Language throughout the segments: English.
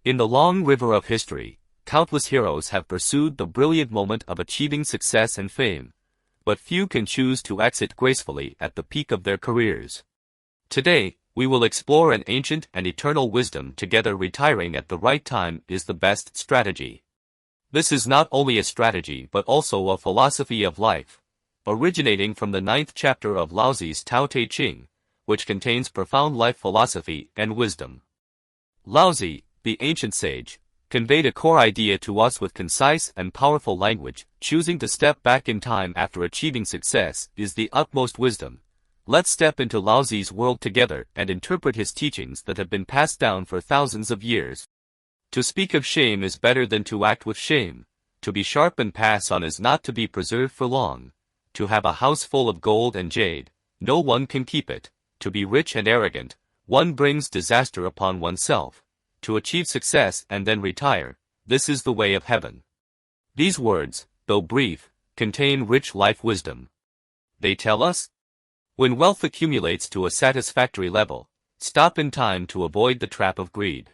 In the long river of history, countless heroes have pursued the brilliant moment of achieving success and fame, but few can choose to exit gracefully at the peak of their careers. Today, we will explore an ancient and eternal wisdom together. Retiring at the right time is the best strategy. This is not only a strategy but also a philosophy of life, originating from the 9th chapter of Laozi's Tao Te Ching, which contains profound life philosophy and wisdom. Laozi, the ancient sage, conveyed a core idea to us with concise and powerful language. Choosing to step back in time after achieving success is the utmost wisdom. Let's step into Laozi's world together and interpret his teachings that have been passed down for thousands of years. To speak of shame is better than to act with shame. To be sharp and pass on is not to be preserved for long. To have a house full of gold and jade, no one can keep it. To be rich and arrogant, one brings disaster upon oneself. To achieve success and then retire, this is the way of heaven. These words, though brief, contain rich life wisdom. They tell us, when wealth accumulates to a satisfactory level, stop in time to avoid the trap of greed.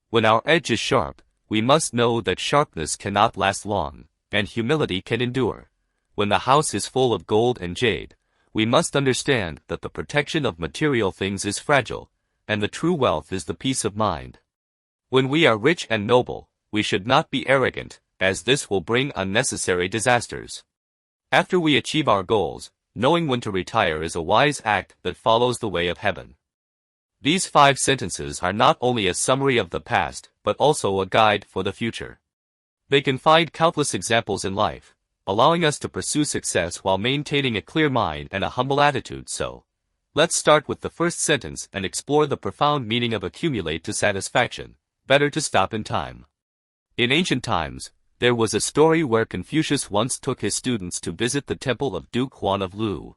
When our edge is sharp, we must know that sharpness cannot last long, and humility can endure. When the house is full of gold and jade, we must understand that the protection of material things is fragile, and the true wealth is the peace of mind. When we are rich and noble, we should not be arrogant, as this will bring unnecessary disasters. After we achieve our goals, knowing when to retire is a wise act that follows the way of heaven. These 5 sentences are not only a summary of the past, but also a guide for the future. They can find countless examples in life, allowing us to pursue success while maintaining a clear mind and a humble attitude. So, let's start with the first sentence and explore the profound meaning of accumulate to satisfaction, better to stop in time. In ancient times, there was a story where Confucius once took his students to visit the temple of Duke Huan of Lu.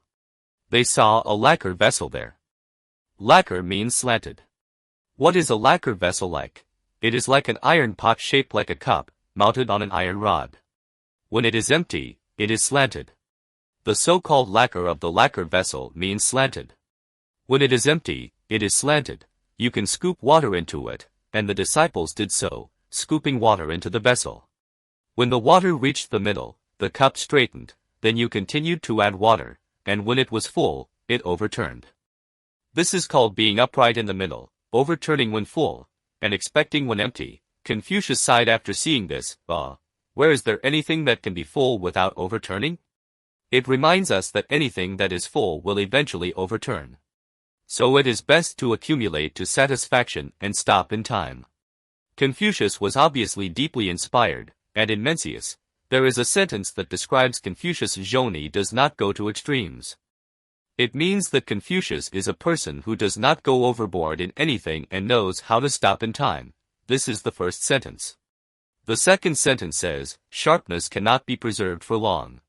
They saw a lacquer vessel there. Lacquer means slanted. What is a lacquer vessel like? It is like an iron pot shaped like a cup, mounted on an iron rod. When it is empty, it is slanted. The so-called lacquer of the lacquer vessel means slanted. When it is empty, it is slanted. You can scoop water into it, and the disciples did so, scooping water into the vessel. When the water reached the middle, the cup straightened, then you continued to add water, and when it was full, it overturned. This is called being upright in the middle, overturning when full, and expecting when empty. Confucius sighed after seeing this. Where is there anything that can be full without overturning? It reminds us that anything that is full will eventually overturn. So it is best to accumulate to satisfaction and stop in time. Confucius was obviously deeply inspired, and in Mencius, there is a sentence that describes Confucius' zhoni does not go to extremes. It means that Confucius is a person who does not go overboard in anything and knows how to stop in time. This is the first sentence. The second sentence says, sharpness cannot be preserved for long.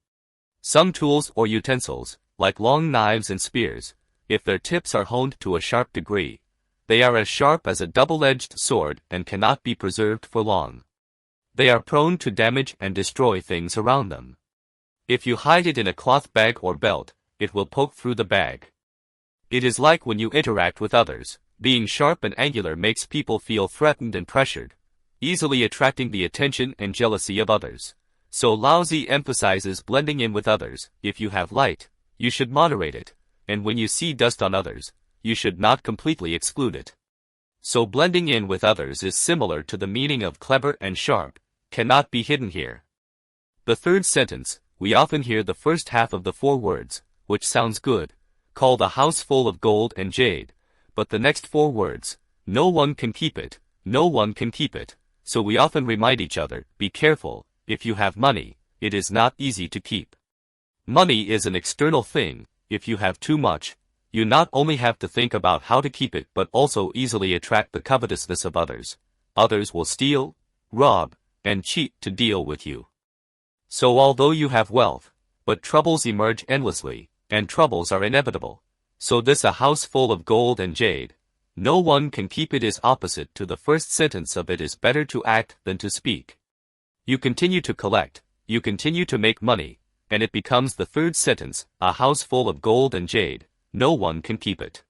Some tools or utensils, like long knives and spears, if their tips are honed to a sharp degree, they are as sharp as a double-edged sword and cannot be preserved for long. They are prone to damage and destroy things around them. If you hide it in a cloth bag or belt, it will poke through the bag. It is like when you interact with others. Being sharp and angular makes people feel threatened and pressured, easily attracting the attention and jealousy of others. So Laozi emphasizes blending in with others. If you have light, you should moderate it, and when you see dust on others, you should not completely exclude it. So blending in with others is similar to the meaning of clever and sharp, cannot be hidden here. The third sentence, we often hear the first half of the 4 words, which sounds good, called a house full of gold and jade, but the next 4 words, no one can keep it, no one can keep it. So we often remind each other, be careful, if you have money, it is not easy to keep. Money is an external thing. If you have too much, you not only have to think about how to keep it but also easily attract the covetousness of others. Others will steal, rob, and cheat to deal with you. So although you have wealth, but troubles emerge endlessly, and troubles are inevitable. So this a house full of gold and jade, no one can keep it is opposite to the first sentence of it is better to act than to speak. You continue to collect, you continue to make money, and it becomes the third sentence, a house full of gold and jade, no one can keep it.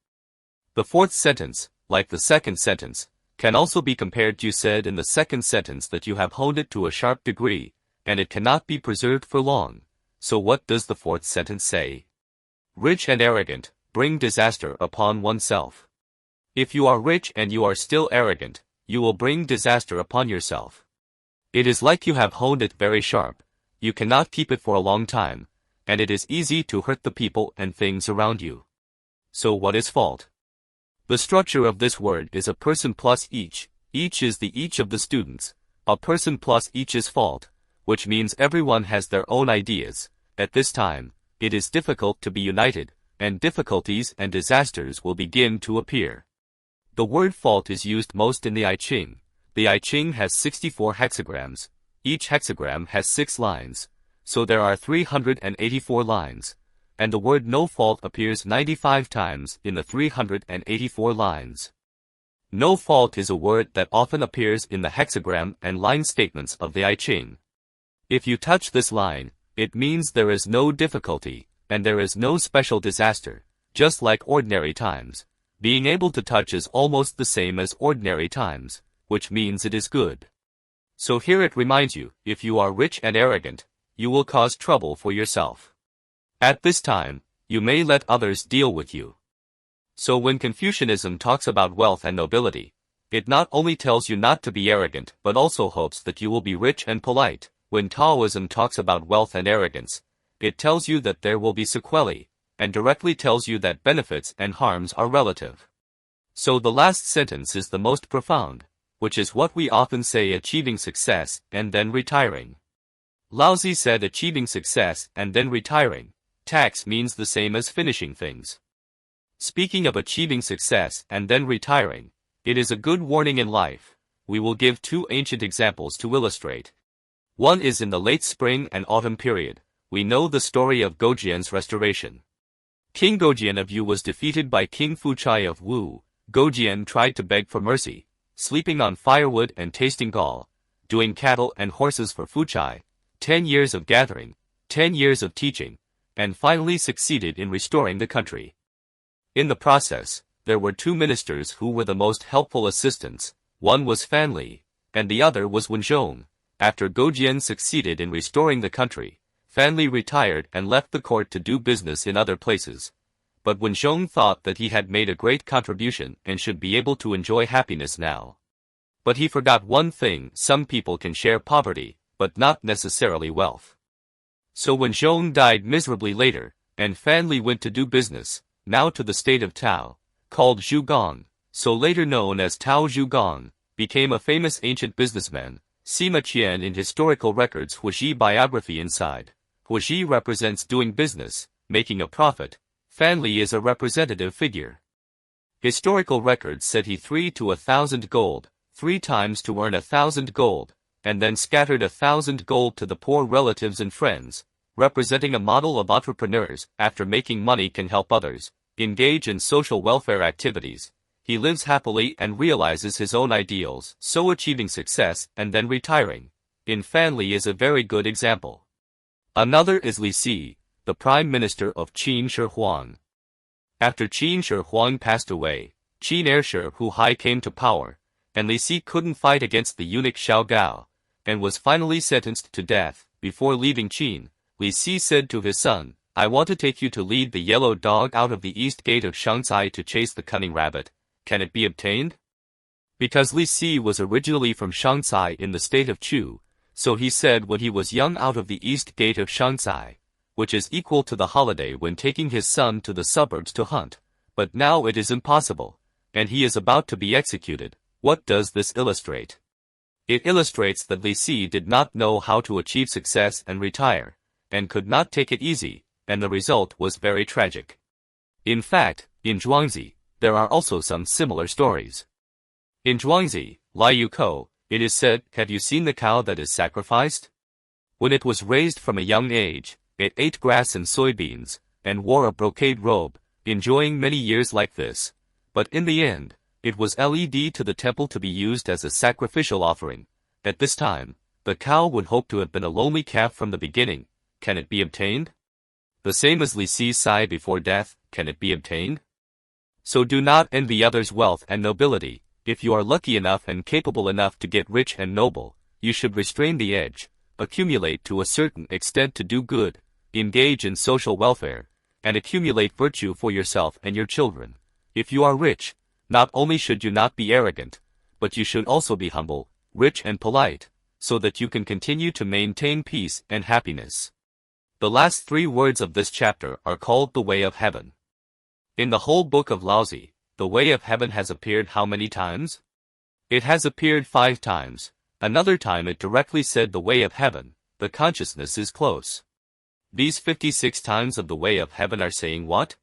The fourth sentence, like the second sentence, can also be compared to said in the second sentence that you have honed it to a sharp degree, and it cannot be preserved for long. So what does the fourth sentence say? Rich and arrogant, bring disaster upon oneself. If you are rich and you are still arrogant, you will bring disaster upon yourself. It is like you have honed it very sharp, you cannot keep it for a long time, and it is easy to hurt the people and things around you. So what is fault? The structure of this word is a person plus each is the each of the students, a person plus each is fault, which means everyone has their own ideas. At this time, it is difficult to be united, and difficulties and disasters will begin to appear. The word fault is used most in the I Ching. The I Ching has 64 hexagrams. Each hexagram has 6 lines, so there are 384 lines, and the word no fault appears 95 times in the 384 lines. No fault is a word that often appears in the hexagram and line statements of the I Ching. If you touch this line, it means there is no difficulty, and there is no special disaster, just like ordinary times. Being able to touch is almost the same as ordinary times, which means it is good. So here it reminds you, if you are rich and arrogant, you will cause trouble for yourself. At this time, you may let others deal with you. So when Confucianism talks about wealth and nobility, it not only tells you not to be arrogant but also hopes that you will be rich and polite. When Taoism talks about wealth and arrogance, it tells you that there will be sequelae, and directly tells you that benefits and harms are relative. So the last sentence is the most profound, which is what we often say achieving success and then retiring. Laozi said achieving success and then retiring. Tax means the same as finishing things. Speaking of achieving success and then retiring, it is a good warning in life. We will give 2 ancient examples to illustrate. One is in the late spring and autumn period. We know the story of Gojian's restoration. King Gojian of Yu was defeated by King Fuchai of Wu. Gojian tried to beg for mercy, sleeping on firewood and tasting gall, doing cattle and horses for Fuchai, 10 years of gathering, 10 years of teaching, and finally succeeded in restoring the country. In the process, there were 2 ministers who were the most helpful assistants. One was Fan Li, and the other was Wen Zhong. After Gojian succeeded in restoring the country, Fan Li retired and left the court to do business in other places. But Wen Zhong thought that he had made a great contribution and should be able to enjoy happiness now. But he forgot one thing: some people can share poverty, but not necessarily wealth. So Wen Zhong died miserably later, and Fan Li went to do business, now to the state of Tao, called Zhugang, so later known as Tao Zhugang, became a famous ancient businessman. Sima Qian in historical records Huaxi biography inside. Huaxi represents doing business, making a profit. Fan Li is a representative figure. Historical records said he 3 to 1,000 gold, 3 times to earn 1,000 gold, and then scattered 1,000 gold to the poor relatives and friends, representing a model of entrepreneurs after making money can help others, engage in social welfare activities. He lives happily and realizes his own ideals, so achieving success and then retiring. In Fan Li is a very good example. Another is Li Si, the prime minister of Qin Shi Huang. After Qin Shi Huang passed away, Qin heir Shi Huai came to power, and Li Si couldn't fight against the eunuch Xiao Gao, and was finally sentenced to death. Before leaving Qin, Li Si said to his son, "I want to take you to lead the yellow dog out of the east gate of Shanxi to chase the cunning rabbit. Can it be obtained?" Because Li Si was originally from Shanxi in the state of Chu, so he said when he was young out of the east gate of Shanxi, which is equal to the holiday when taking his son to the suburbs to hunt. But now it is impossible, and he is about to be executed. What does this illustrate? It illustrates that Li Si did not know how to achieve success and retire, and could not take it easy, and the result was very tragic. In fact, in Zhuangzi, there are also some similar stories. In Zhuangzi, Liu Kou, it is said, "Have you seen the cow that is sacrificed? When it was raised from a young age, it ate grass and soybeans, and wore a brocade robe, enjoying many years like this. But in the end, it was led to the temple to be used as a sacrificial offering. At this time, the cow would hope to have been a lonely calf from the beginning. Can it be obtained? The same as Li Si's sigh before death, can it be obtained? So do not envy others' wealth and nobility. If you are lucky enough and capable enough to get rich and noble, you should restrain the edge, accumulate to a certain extent to do good, engage in social welfare, and accumulate virtue for yourself and your children. If you are rich, not only should you not be arrogant, but you should also be humble, rich and polite, so that you can continue to maintain peace and happiness. The last 3 words of this chapter are called the way of heaven. In the whole book of Laozi, the way of heaven has appeared how many times? It has appeared 5 times. Another time it directly said the way of heaven, the consciousness is close. These 56 times of the way of heaven are saying what?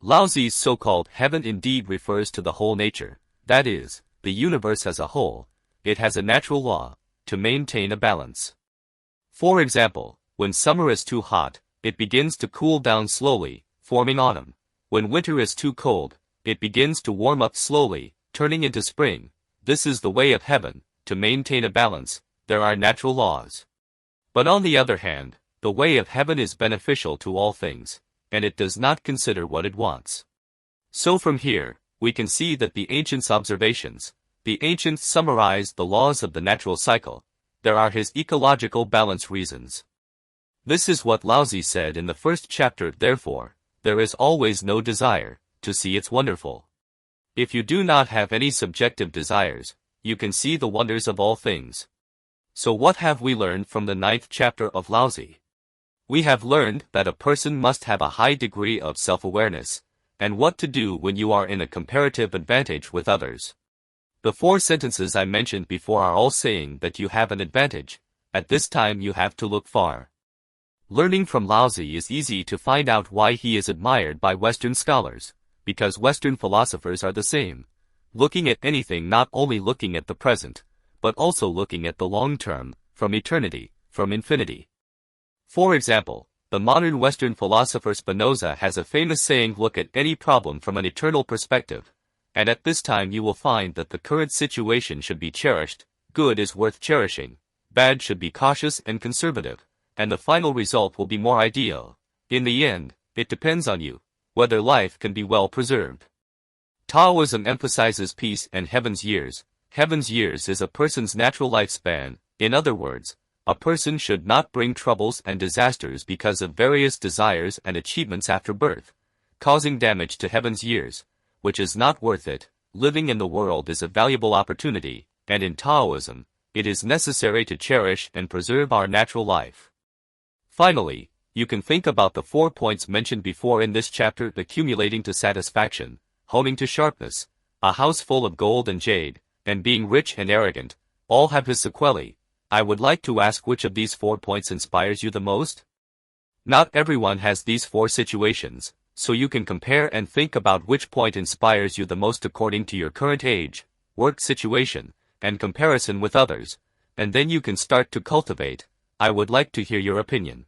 Laozi's so-called heaven indeed refers to the whole nature, that is, the universe as a whole. It has a natural law, to maintain a balance. For example, when summer is too hot, it begins to cool down slowly, forming autumn. When winter is too cold, it begins to warm up slowly, turning into spring. This is the way of heaven, to maintain a balance. There are natural laws. But on the other hand, the way of heaven is beneficial to all things, and it does not consider what it wants. So from here, we can see that the ancients' observations, the ancients summarized the laws of the natural cycle. There are his ecological balance reasons. This is what Laozi said in the first chapter. Therefore, there is always no desire to see it's wonderful. If you do not have any subjective desires, you can see the wonders of all things. So what have we learned from the 9th chapter of Laozi? We have learned that a person must have a high degree of self-awareness, and what to do when you are in a comparative advantage with others. The 4 sentences I mentioned before are all saying that you have an advantage. At this time you have to look far. Learning from Laozi is easy to find out why he is admired by Western scholars, because Western philosophers are the same, looking at anything, not only looking at the present, but also looking at the long term, from eternity, from infinity. For example, the modern Western philosopher Spinoza has a famous saying, look at any problem from an eternal perspective, and at this time you will find that the current situation should be cherished, good is worth cherishing, bad should be cautious and conservative, and the final result will be more ideal. In the end, it depends on you, whether life can be well preserved. Taoism emphasizes peace and heaven's years. Heaven's years is a person's natural lifespan. In other words, a person should not bring troubles and disasters because of various desires and achievements after birth, causing damage to heaven's years, which is not worth it. Living in the world is a valuable opportunity, and in Taoism, it is necessary to cherish and preserve our natural life. Finally, you can think about the 4 points mentioned before in this chapter: accumulating to satisfaction, honing to sharpness, a house full of gold and jade, and being rich and arrogant, all have his sequelae. I would like to ask which of these 4 points inspires you the most? Not everyone has these 4 situations, so you can compare and think about which point inspires you the most according to your current age, work situation, and comparison with others, and then you can start to cultivate. I would like to hear your opinion.